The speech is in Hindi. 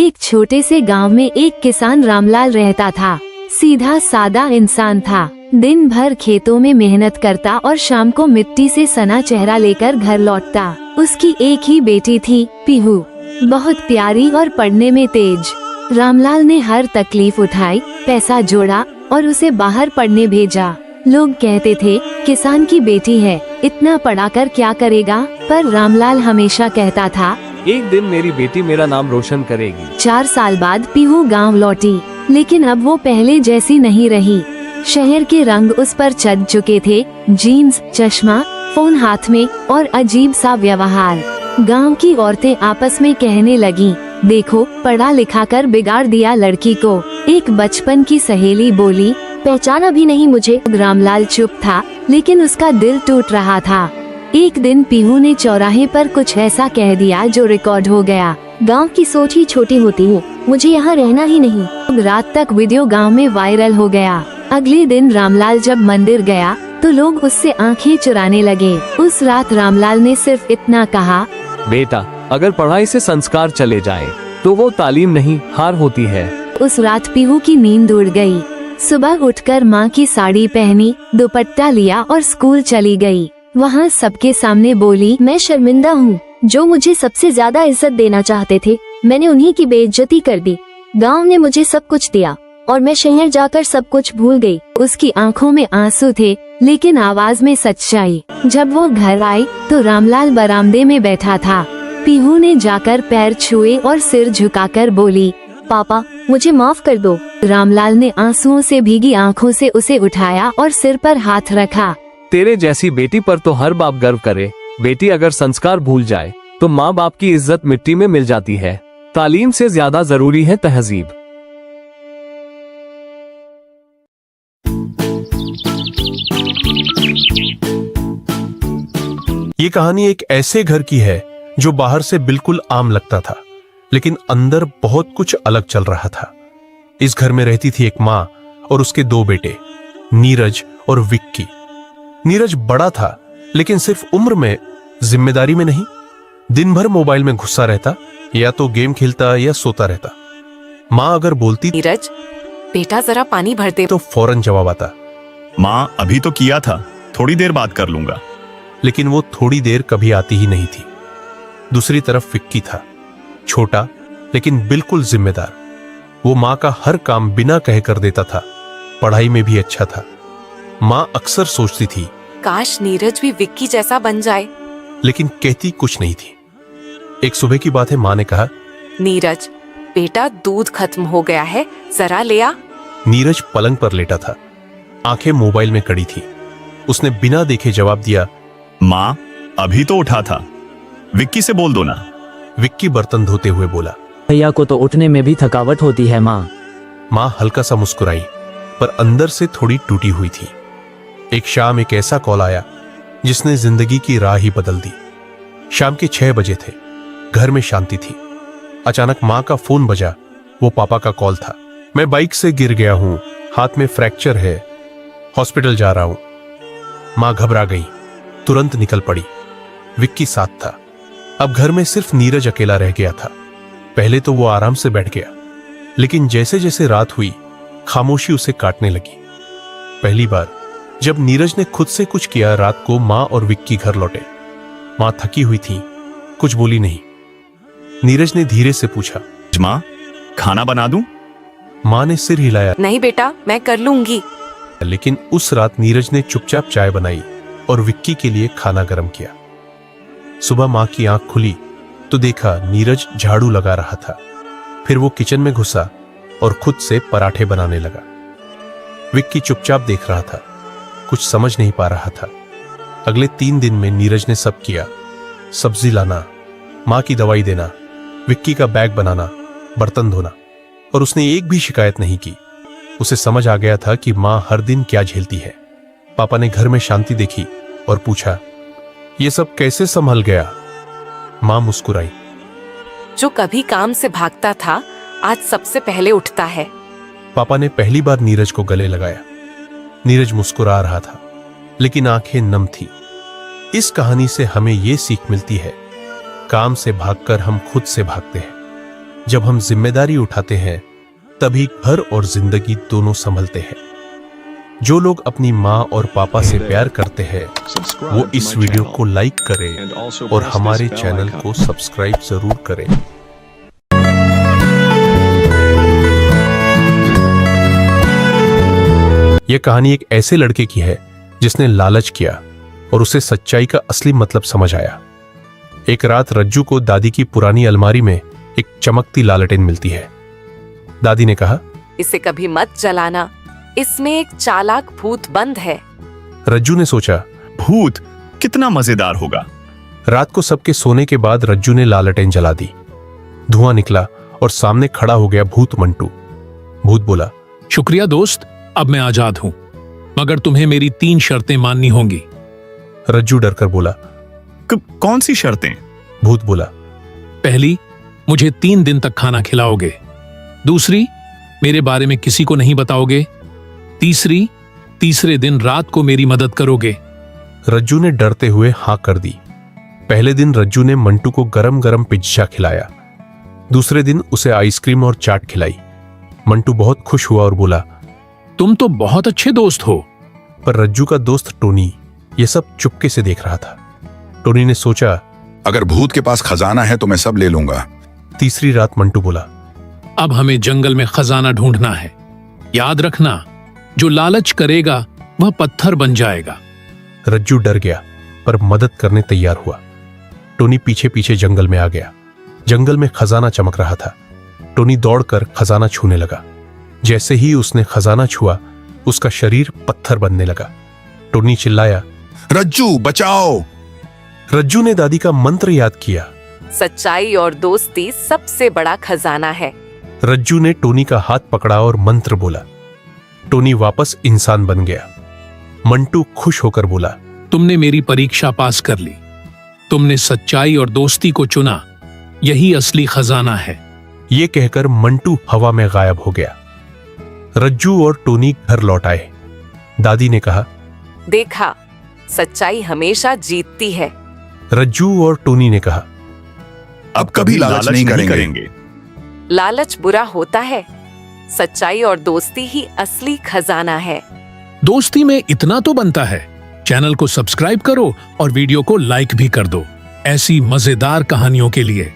एक छोटे से गांव में एक किसान रामलाल रहता था। सीधा सादा इंसान था। दिन भर खेतों में मेहनत करता और शाम को मिट्टी से सना चेहरा लेकर घर लौटता। उसकी एक ही बेटी थी, पीहू, बहुत प्यारी और पढ़ने में तेज। रामलाल ने हर तकलीफ उठाई, पैसा जोड़ा और उसे बाहर पढ़ने भेजा। लोग कहते थे, किसान की बेटी है, इतना पढ़ाकर क्या करेगा? पर रामलाल हमेशा कहता था, एक दिन मेरी बेटी मेरा नाम रोशन करेगी। 4 साल बाद पीहू गांव लौटी, लेकिन अब वो पहले जैसी नहीं रही। शहर के रंग उस पर चढ़ चुके थे, जीन्स, चश्मा, फोन हाथ में और अजीब सा व्यवहार। गांव की औरतें आपस में कहने लगी, देखो पढ़ा लिखा कर बिगाड़ दिया लड़की को। एक बचपन की सहेली बोली, पहचाना भी नहीं मुझे। रामलाल चुप था, लेकिन उसका दिल टूट रहा था। एक दिन पीहू ने चौराहे पर कुछ ऐसा कह दिया जो रिकॉर्ड हो गया, गांव की सोच ही छोटी होती है, मुझे यहाँ रहना ही नहीं। रात तक वीडियो गांव में वायरल हो गया। अगले दिन रामलाल जब मंदिर गया तो लोग उससे आंखें चुराने लगे। उस रात रामलाल ने सिर्फ इतना कहा, बेटा, अगर पढ़ाई से संस्कार चले जाए तो वो तालीम नहीं, हार होती है। उस रात पीहू की नींद उड़ गई। सुबह उठकर माँ की साड़ी पहनी, दुपट्टा लिया और स्कूल चली गई। वहाँ सबके सामने बोली, मैं शर्मिंदा हूँ। जो मुझे सबसे ज्यादा इज्जत देना चाहते थे, मैंने उन्हीं की बेइज्जती कर दी। गांव ने मुझे सब कुछ दिया और मैं शहर जाकर सब कुछ भूल गई। उसकी आंखों में आंसू थे, लेकिन आवाज में सच्चाई। जब वो घर आई तो रामलाल बरामदे में बैठा था। पीहू ने जाकर पैर छुए और सिर झुकाकर बोली, पापा मुझे माफ कर दो। रामलाल ने आंसुओं से भीगी आंखों से उसे उठाया और सिर पर हाथ रखा। तेरे जैसी बेटी पर तो हर बाप गर्व करे। बेटी अगर संस्कार भूल जाए तो माँ बाप की इज्जत मिट्टी में मिल जाती है। तालीम से ज्यादा जरूरी है तहजीब। ये कहानी एक ऐसे घर की है जो बाहर से बिल्कुल आम लगता था, लेकिन अंदर बहुत कुछ अलग चल रहा था। इस घर में रहती थी एक माँ और उसके 2 बेटे, नीरज और विक्की। नीरज बड़ा था, लेकिन सिर्फ उम्र में, जिम्मेदारी में नहीं। दिन भर मोबाइल में घुसा रहता, या तो गेम खेलता या सोता रहता। माँ अगर बोलती, नीरज बेटा जरा पानी भर दे, तो फौरन जवाब आता, माँ अभी तो किया था, थोड़ी देर बात कर लूंगा। लेकिन वो थोड़ी देर कभी आती ही नहीं थी। दूसरी तरफ विक्की था, छोटा लेकिन बिल्कुल जिम्मेदार। वो माँ का हर काम बिना कह कर देता था। पढ़ाई में भी अच्छा था। माँ अक्सर सोचती थी, काश नीरज भी विक्की जैसा बन जाए, लेकिन कहती कुछ नहीं थी। एक सुबह की बात है, माँ ने कहा, नीरज बेटा दूध खत्म हो गया है, जरा ले आ। नीरज पलंग पर लेटा था, आंखें मोबाइल में कड़ी थी। उसने बिना देखे जवाब दिया, माँ अभी तो उठा था, विक्की से बोल दो ना। विक्की बर्तन धोते हुए बोला, भैया को तो उठने में भी थकावट होती है माँ। माँ हल्का सा मुस्कुराई, पर अंदर से थोड़ी टूटी हुई थी। एक शाम एक ऐसा कॉल आया जिसने जिंदगी की राह ही बदल दी। शाम के 6 बजे थे, घर में शांति थी। अचानक माँ का फोन बजा। वो पापा का कॉल था। मैं बाइक से गिर गया हूं, हाथ में फ्रैक्चर है, हॉस्पिटल जा रहा हूं। माँ घबरा गई, तुरंत निकल पड़ी। विक्की साथ था। अब घर में सिर्फ नीरज अकेला रह गया था। पहले तो वो आराम से बैठ गया, लेकिन जैसे जैसे रात हुई, खामोशी उसे काटने लगी। पहली बार जब नीरज ने खुद से कुछ किया, रात को माँ और विक्की घर लौटे। माँ थकी हुई थी, कुछ बोली नहीं। नीरज ने धीरे से पूछा, माँ खाना बना दूं? माँ ने सिर हिलाया, नहीं बेटा मैं कर लूंगी। लेकिन उस रात नीरज ने चुपचाप चाय बनाई और विक्की के लिए खाना गर्म किया। सुबह माँ की आंख खुली तो देखा नीरज झाड़ू लगा रहा था। फिर वो किचन में घुसा और खुद से पराठे बनाने लगा। विक्की चुपचाप देख रहा था, कुछ समझ नहीं पा रहा था। अगले 3 दिन में नीरज ने सब किया। सब्जी लाना, माँ की दवाई देना, विक्की का बैग बनाना, बर्तन धोना, और उसने एक भी शिकायत नहीं की। उसे समझ आ गया था कि माँ हर दिन क्या झेलती है। पापा ने घर में शांति देखी और पूछा, ये सब कैसे संभल गया? माँ मुस्कुराई, जो कभी काम से भागता था आज सबसे पहले उठता है। पापा ने पहली बार नीरज को गले लगाया। नीरज मुस्कुरा रहा था, लेकिन आंखें नम थी। इस कहानी से हमें यह सीख मिलती है, काम से भागकर हम खुद से भागते हैं। जब हम जिम्मेदारी उठाते हैं तभी घर और जिंदगी दोनों संभलते हैं। जो लोग अपनी माँ और पापा से प्यार करते हैं वो इस वीडियो को लाइक करें और हमारे चैनल को सब्सक्राइब जरूर करें। यह कहानी एक ऐसे लड़के की है जिसने लालच किया और उसे सच्चाई का असली मतलब समझ आया। एक रात रज्जू को दादी की पुरानी अलमारी में एक चमकती लालटेन मिलती है। दादी ने कहा, इसे कभी मत जलाना, इसमें एक चालाक भूत बंद है। रज्जू ने सोचा, भूत कितना मजेदार होगा। रात को सबके सोने के बाद रज्जू ने लालटेन जला दी। धुआं निकला और सामने खड़ा हो गया भूत मंटू। भूत बोला, शुक्रिया दोस्त, अब मैं आजाद हूं, मगर तुम्हें मेरी 3 शर्तें माननी होंगी। रज्जू डरकर बोला, कौन सी शर्तें? भूत बोला, पहली, मुझे 3 दिन तक खाना खिलाओगे। दूसरी, मेरे बारे में किसी को नहीं बताओगे। तीसरी, तीसरे दिन रात को मेरी मदद करोगे। रज्जू ने डरते हुए हां कर दी। पहले दिन रज्जू ने मंटू को गरम गरम पिज्जा खिलाया। दूसरे दिन उसे आइसक्रीम और चाट खिलाई। मंटू बहुत खुश हुआ और बोला, तुम तो बहुत अच्छे दोस्त हो। पर रज्जू का दोस्त टोनी यह सब चुपके से देख रहा था। टोनी ने सोचा, अगर भूत के पास खजाना है तो मैं सब ले लूंगा। तीसरी रात मंटू बोला, अब हमें जंगल में खजाना ढूंढना है। याद रखना, जो लालच करेगा वह पत्थर बन जाएगा। रज्जू डर गया पर मदद करने तैयार हुआ। टोनी पीछे पीछे जंगल में आ गया। जंगल में खजाना चमक रहा था। टोनी दौड़कर खजाना छूने लगा। जैसे ही उसने खजाना छुआ उसका शरीर पत्थर बनने लगा। टोनी चिल्लाया, रज्जू बचाओ। रज्जू ने दादी का मंत्र याद किया। सच्चाई और दोस्ती सबसे बड़ा खजाना है। रज्जू ने टोनी का हाथ पकड़ा और मंत्र बोला। टोनी वापस इंसान बन गया। मंटू खुश होकर बोला, तुमने मेरी परीक्षा पास कर ली। तुमने सच्चाई और दोस्ती को चुना, यही असली खजाना है। ये कहकर मंटू हवा में गायब हो गया। रज्जू और टोनी घर लौट आए। दादी ने कहा, देखा, सच्चाई हमेशा जीतती है। रज्जू और टोनी ने कहा, अब कभी लालच नहीं करेंगे। लालच बुरा होता है, सच्चाई और दोस्ती ही असली खजाना है। दोस्ती में इतना तो बनता है। चैनल को सब्सक्राइब करो और वीडियो को लाइक भी कर दो ऐसी मजेदार कहानियों के लिए।